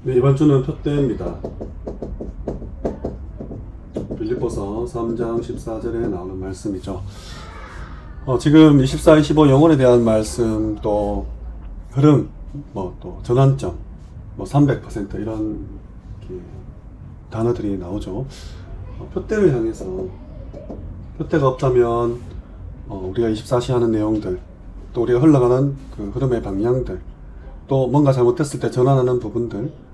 네, 이번 주는 표대입니다. 빌립보서 3장 14절에 나오는 말씀이죠. 지금 24, 25 영혼에 대한 말씀, 또 흐름, 또 전환점, 300% 이런 단어들이 나오죠. 표대를 향해서, 표대가 없다면 우리가 24시 하는 내용들, 또 우리가 흘러가는 그 흐름의 방향들, 또 뭔가 잘못했을 때 전환하는 부분들,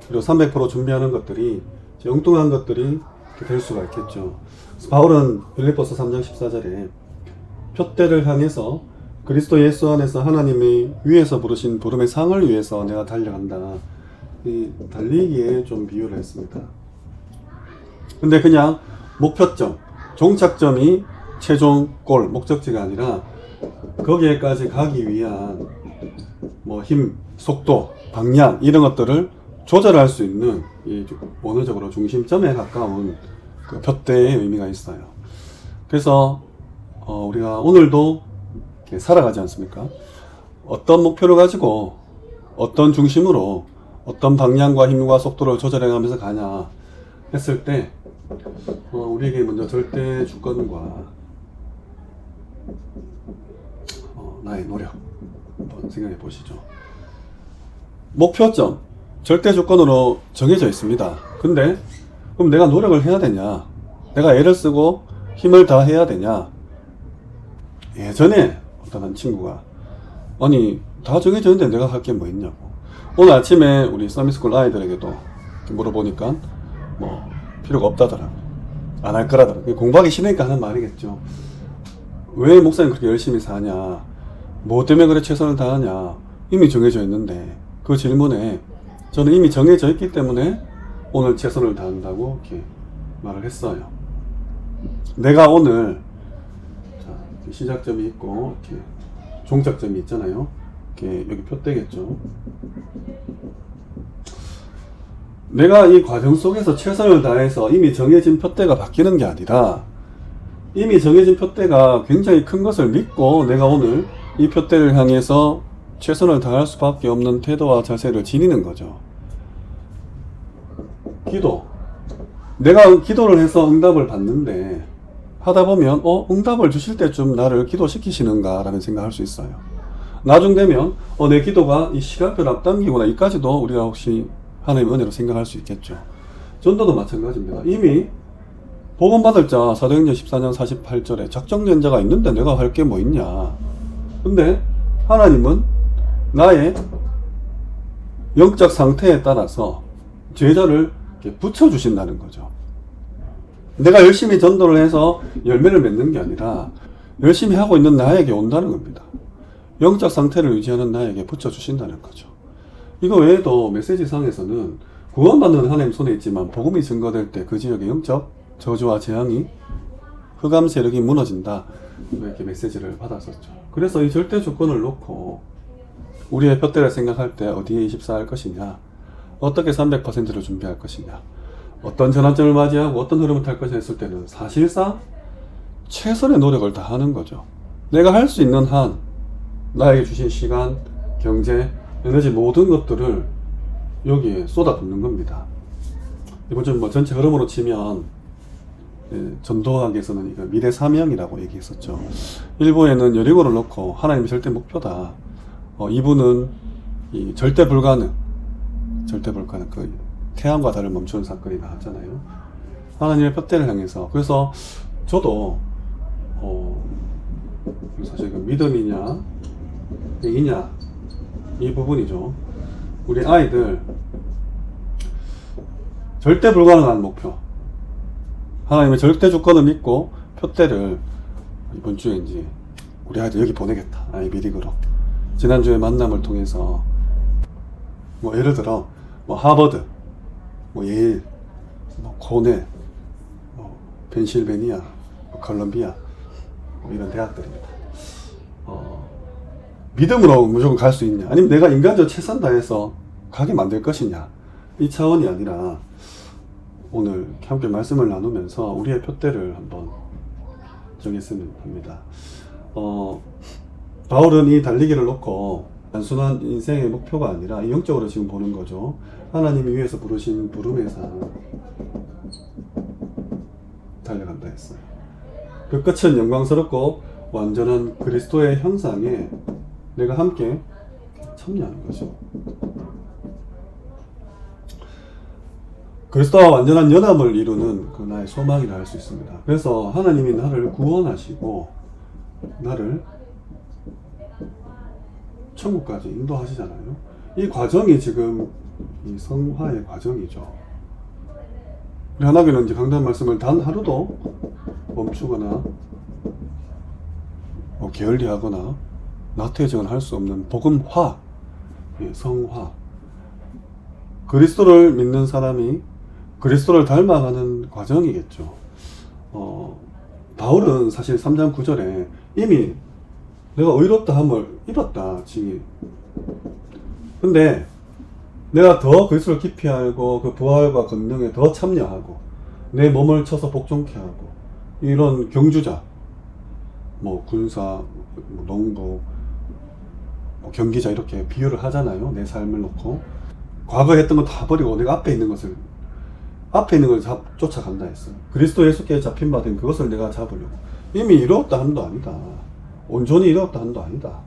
그리고 300% 준비하는 것들이 엉뚱한 것들이 될 수가 있겠죠. 그래서 바울은 빌립보서 3장 14절에 표대를 향해서 그리스도 예수 안에서 하나님이 위에서 부르신 부름의 상을 위해서 내가 달려간다, 이 달리기에 좀 비유를 했습니다. 근데 그냥 목표점, 종착점이 최종 골, 목적지가 아니라 거기에까지 가기 위한 힘, 속도, 방향 이런 것들을 조절할 수 있는 이 원어적으로 중심점에 가까운 그 표대의 의미가 있어요. 그래서 우리가 오늘도 이렇게 살아가지 않습니까? 어떤 목표를 가지고 어떤 중심으로 어떤 방향과 힘과 속도를 조절해 가면서 가냐 했을 때 우리에게 먼저 절대 주권과 나의 노력 한번 생각해 보시죠. 목표점 절대 조건으로 정해져 있습니다. 근데 그럼 내가 노력을 해야 되냐? 내가 애를 쓰고 힘을 다 해야 되냐? 예전에 어떤 한 친구가 아니 다 정해져 있는데 내가 할 게 뭐 있냐고. 오늘 아침에 우리 서밋스쿨 아이들에게도 물어보니까 필요가 없다더라고. 안 할 거라더라고. 공부하기 싫으니까 하는 말이겠죠. 왜 목사님 그렇게 열심히 사냐? 뭐 때문에 그래 최선을 다하냐? 이미 정해져 있는데 그 질문에 저는 이미 정해져 있기 때문에 오늘 최선을 다한다고 이렇게 말을 했어요. 내가 오늘 시작점이 있고 이렇게 종착점이 있잖아요. 이렇게 여기 표대겠죠. 내가 이 과정 속에서 최선을 다해서 이미 정해진 표대가 바뀌는 게 아니라 이미 정해진 표대가 굉장히 큰 것을 믿고 내가 오늘 이 표대를 향해서 최선을 다할 수밖에 없는 태도와 자세를 지니는 거죠. 기도. 내가 기도를 해서 응답을 받는데 하다 보면 응답을 주실 때쯤 나를 기도시키시는가 라는 생각할 수 있어요. 나중 되면 내 기도가 이 시간표를 앞당기구나, 이까지도 우리가 혹시 하나님의 은혜로 생각할 수 있겠죠. 전도도 마찬가지입니다. 이미 복음 받을 자 사도행전 14장 48절에 작정된 자가 있는데 내가 할 게 뭐 있냐. 근데 하나님은 나의 영적 상태에 따라서 제자를 붙여주신다는 거죠. 내가 열심히 전도를 해서 열매를 맺는 게 아니라 열심히 하고 있는 나에게 온다는 겁니다. 영적 상태를 유지하는 나에게 붙여주신다는 거죠. 이거 외에도 메시지상에서는 구원받는 하나님 손에 있지만 복음이 증거될 때 그 지역의 영적 저주와 재앙이, 흑암 세력이 무너진다, 이렇게 메시지를 받았었죠. 그래서 이 절대 조건을 놓고 우리의 표대를 생각할 때 어디에 24 할 것이냐, 어떻게 300%를 준비할 것이냐, 어떤 전환점을 맞이하고 어떤 흐름을 탈 것이냐 했을 때는 사실상 최선의 노력을 다하는 거죠. 내가 할 수 있는 한 나에게 주신 시간, 경제, 에너지 모든 것들을 여기에 쏟아붓는 겁니다. 이번 주 전체 흐름으로 치면 전도학에서는 이거 미래 사명이라고 얘기했었죠. 일부에는 여리고를 놓고 하나님이 절대 목표다. 이분은 이 절대 불가능 그 태양과 달을 멈추는 사건이 나왔잖아요. 하나님의 표대를 향해서. 그래서 저도 사실 그 믿음이냐 행위냐 이 부분이죠. 우리 아이들 절대 불가능한 목표, 하나님의 절대 주권을 믿고 표대를 이번 주에 이제 우리 아이들 여기 보내겠다, 아이비리그로. 지난주에 만남을 통해서 예를 들어 하버드, 예일, 코넬, 펜실베니아, 컬럼비아 이런 대학들입니다. 믿음으로 무조건 갈 수 있냐, 아니면 내가 인간적으로 최선 다해서 가게 만들 것이냐, 이 차원이 아니라 오늘 함께 말씀을 나누면서 우리의 표대를 한번 정했으면 합니다. 바울은 이 달리기를 놓고 단순한 인생의 목표가 아니라 영적으로 지금 보는 거죠. 하나님이 위에서 부르신 부름의 산 달려간다 했어요. 그 끝은 영광스럽고 완전한 그리스도의 형상에 내가 함께 참여하는 거죠. 그리스도와 완전한 연합을 이루는 그 나의 소망이라 할 수 있습니다. 그래서 하나님이 나를 구원하시고 나를 천국까지 인도하시잖아요. 이 과정이 지금 이 성화의 과정이죠. 우리 하나교는 이제 강단 말씀을 단 하루도 멈추거나 게을리하거나 나태해져는 할 수 없는 복음화, 성화. 그리스도를 믿는 사람이 그리스도를 닮아가는 과정이겠죠. 바울은 사실 3장 9절에 이미 내가 의롭다 함을 입었다 지금. 근데 내가 더 그리스도를 깊이 알고 그 부활과 권능에 더 참여하고 내 몸을 쳐서 복종케 하고 이런 경주자, 군사, 농부, 경기자 이렇게 비유를 하잖아요. 내 삶을 놓고 과거에 했던 거 다 버리고 내가 앞에 있는 걸 쫓아간다 했어요. 그리스도 예수께 잡힌 바 된 그것을 내가 잡으려고. 이미 이루었다 함도 아니다. 온전히 이루었다 함도 아니다.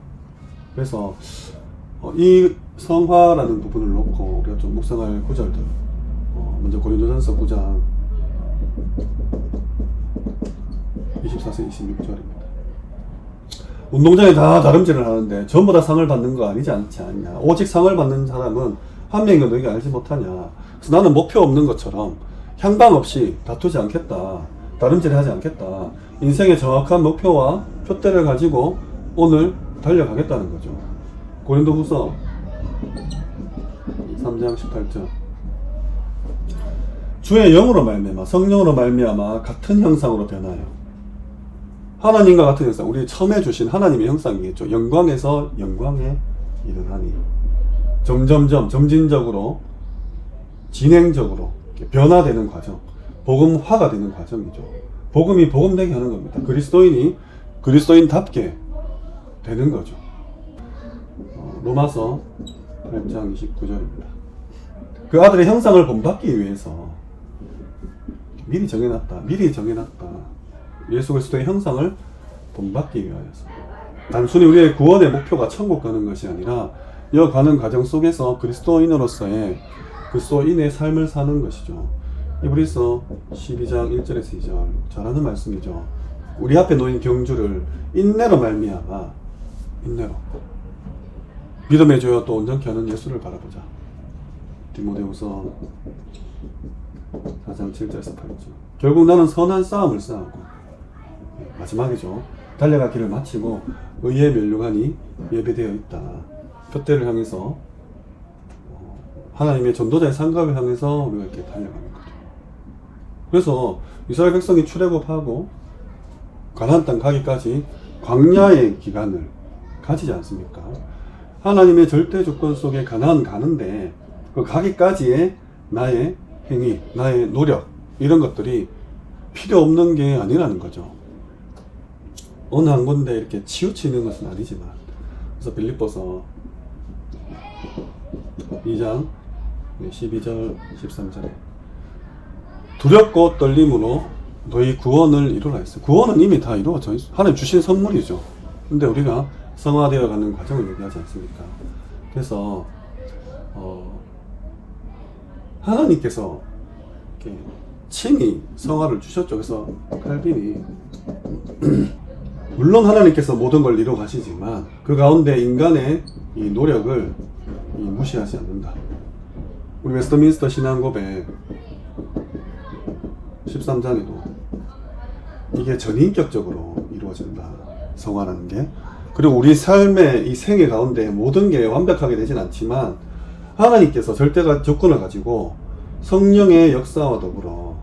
그래서 이 성화라는 부분을 놓고 우리가 좀 묵상할 구절들, 먼저 고린도전서 9장 24세 26절입니다. 운동장에 다 다름질을 하는데 전부 다 상을 받는 거 아니지 않냐. 오직 상을 받는 사람은 한 명이고 너희가 알지 못하냐. 그래서 나는 목표 없는 것처럼 향방 없이 다투지 않겠다. 다름질 하지 않겠다. 인생의 정확한 목표와 표대를 가지고 오늘 달려가겠다는 거죠. 고린도후서 3장 18절. 주의 영으로 말미암아 성령으로 말미암아 같은 형상으로 변하여 하나님과 같은 형상, 우리 처음에 주신 하나님의 형상이겠죠. 영광에서 영광에 이르나니 점진적으로 진행적으로 변화되는 과정, 복음화가 되는 과정이죠. 복음이 복음되게 하는 겁니다. 그리스도인이 그리스도인답게 되는 거죠. 로마서 8장 29절입니다. 그 아들의 형상을 본받기 위해서 미리 정해놨다. 예수 그리스도의 형상을 본받기 위하여서. 단순히 우리의 구원의 목표가 천국 가는 것이 아니라 이어가는 과정 속에서 그리스도인으로서의 그리스도인의 삶을 사는 것이죠. 이브리서 12장 1절에서 2절 잘하는 말씀이죠. 우리 앞에 놓인 경주를 인내로 말미암아 인내로 믿음의 조여 또 온전케 하는 예수를 바라보자. 디모데후서 4장 7절에서 8절. 결국 나는 선한 싸움을 싸우고 마지막이죠. 달려갈 길을 마치고 의의 멸류관이 예비되어 있다. 표대를 향해서 하나님의 전도자의 상급을 향해서 우리가 이렇게 달려가는 거죠. 그래서 이스라엘 백성이 출애굽하고 가나안 땅 가기까지 광야의 기간을 가지지 않습니까? 하나님의 절대 조건 속에 가나안 가는데 그 가기까지의 나의 행위, 나의 노력 이런 것들이 필요 없는 게 아니라는 거죠. 어느 한 군데 이렇게 치우치는 것은 아니지만. 그래서 빌립보서 2장 12절 13절에 두렵고 떨림으로 너희 구원을 이루라 했어요. 구원은 이미 다 이루어져 있어요. 하나님 주신 선물이죠. 근데 우리가 성화되어 가는 과정을 얘기하지 않습니까? 그래서 하나님께서 이렇게 친히 성화를 주셨죠. 그래서 칼빈이 물론 하나님께서 모든 걸 이루어 가시지만 그 가운데 인간의 이 노력을 무시하지 않는다. 우리 웨스트민스터 신앙고백 13장에도 이게 전인격적으로 이루어진다. 성화라는 게. 그리고 우리 삶의 이 생애 가운데 모든 게 완벽하게 되진 않지만 하나님께서 절대적 조건을 가지고 성령의 역사와 더불어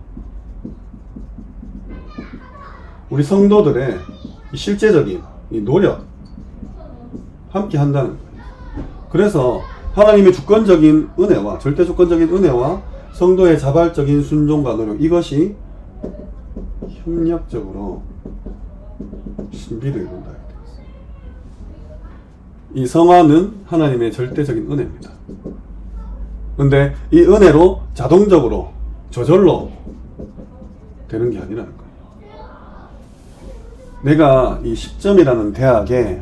우리 성도들의 이 실제적인 이 노력 함께 한다는 거예요. 그래서 하나님의 주권적인 은혜와 절대 주권적인 은혜와 성도의 자발적인 순종과 노력 이것이 협력적으로 신비를 이룬다. 이 성화는 하나님의 절대적인 은혜입니다. 근데 이 은혜로 자동적으로 저절로 되는 게 아니라는 거예요. 내가 이 10점이라는 대학에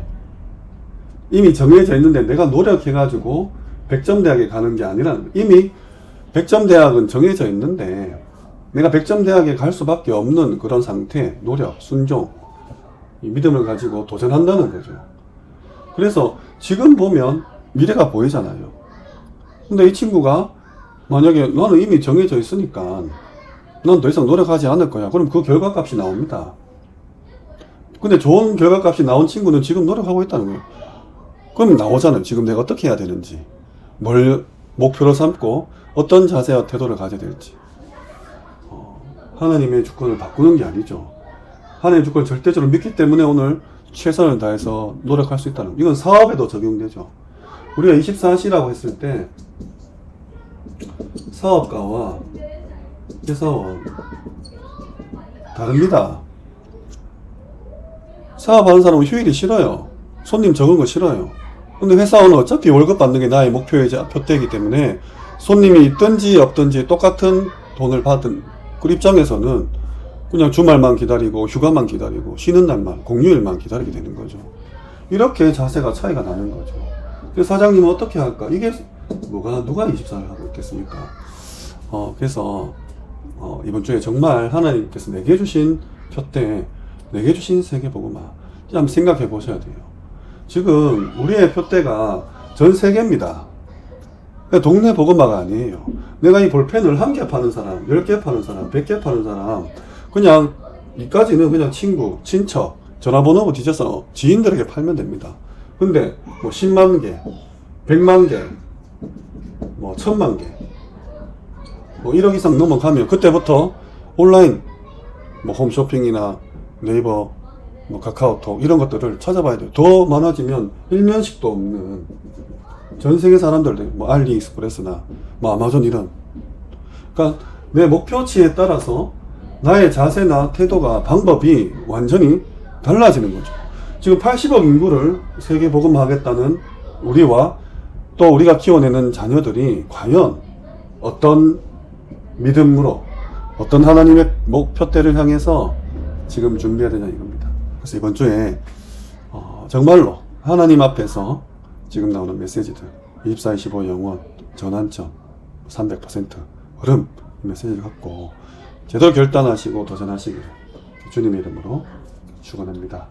이미 정해져 있는데 내가 노력해가지고 100점 대학에 가는 게 아니라는 거예요. 이미 100점 대학은 정해져 있는데 내가 100점 대학에 갈 수밖에 없는 그런 상태, 노력, 순종, 이 믿음을 가지고 도전한다는 거죠. 그래서 지금 보면 미래가 보이잖아요. 근데 이 친구가 만약에 나는 이미 정해져 있으니까 난 더 이상 노력하지 않을 거야. 그럼 그 결과값이 나옵니다. 근데 좋은 결과값이 나온 친구는 지금 노력하고 있다는 거예요. 그럼 나오잖아요. 지금 내가 어떻게 해야 되는지, 뭘 목표로 삼고 어떤 자세와 태도를 가져야 될지. 하나님의 주권을 바꾸는 게 아니죠. 하나님의 주권을 절대적으로 믿기 때문에 오늘 최선을 다해서 노력할 수 있다는 거예요. 이건 사업에도 적용되죠. 우리가 24시라고 했을 때 사업가와 회사원 다릅니다. 사업하는 사람은 휴일이 싫어요. 손님 적은 거 싫어요. 근데 회사원은 어차피 월급 받는 게 나의 목표이자 표대이기 때문에 손님이 있든지 없든지 똑같은 돈을 받은 그 입장에서는 그냥 주말만 기다리고 휴가만 기다리고 쉬는 날만 공휴일만 기다리게 되는 거죠. 이렇게 자세가 차이가 나는 거죠. 그래서 사장님은 어떻게 할까? 이게 누가 24를 하고 있겠습니까? 그래서 이번 주에 정말 하나님께서 내게 주신 표대, 내게 주신 세계복음화 한번 생각해 보셔야 돼요. 지금 우리의 표대가 전 세계입니다. 동네 복음화가 아니에요. 내가 이 볼펜을 1개 파는 사람, 10개 파는 사람, 100개 파는 사람, 그냥 이까지는 그냥 친구, 친척, 전화번호 뒤져서 지인들에게 팔면 됩니다. 근데 뭐 10만 개, 100만 개, 뭐 1000만 개, 뭐 1억 이상 넘어가면 그때부터 온라인 뭐 홈쇼핑이나 네이버, 뭐 카카오톡 이런 것들을 찾아봐야 돼요. 더 많아지면 일면식도 없는 전 세계 사람들, 뭐 알리익스프레스나 뭐 아마존 이런. 그러니까 내 목표치에 따라서 나의 자세나 태도가 방법이 완전히 달라지는 거죠. 지금 80억 인구를 세계 복음화하겠다는 우리와 또 우리가 키워내는 자녀들이 과연 어떤 믿음으로 어떤 하나님의 목표대를 향해서 지금 준비해야 되냐 이겁니다. 그래서 이번 주에 정말로 하나님 앞에서 지금 나오는 메시지들 24-25 영원 전환점 300% 얼음 메시지를 갖고 제대로 결단하시고 도전하시기를 주님의 이름으로 축원합니다.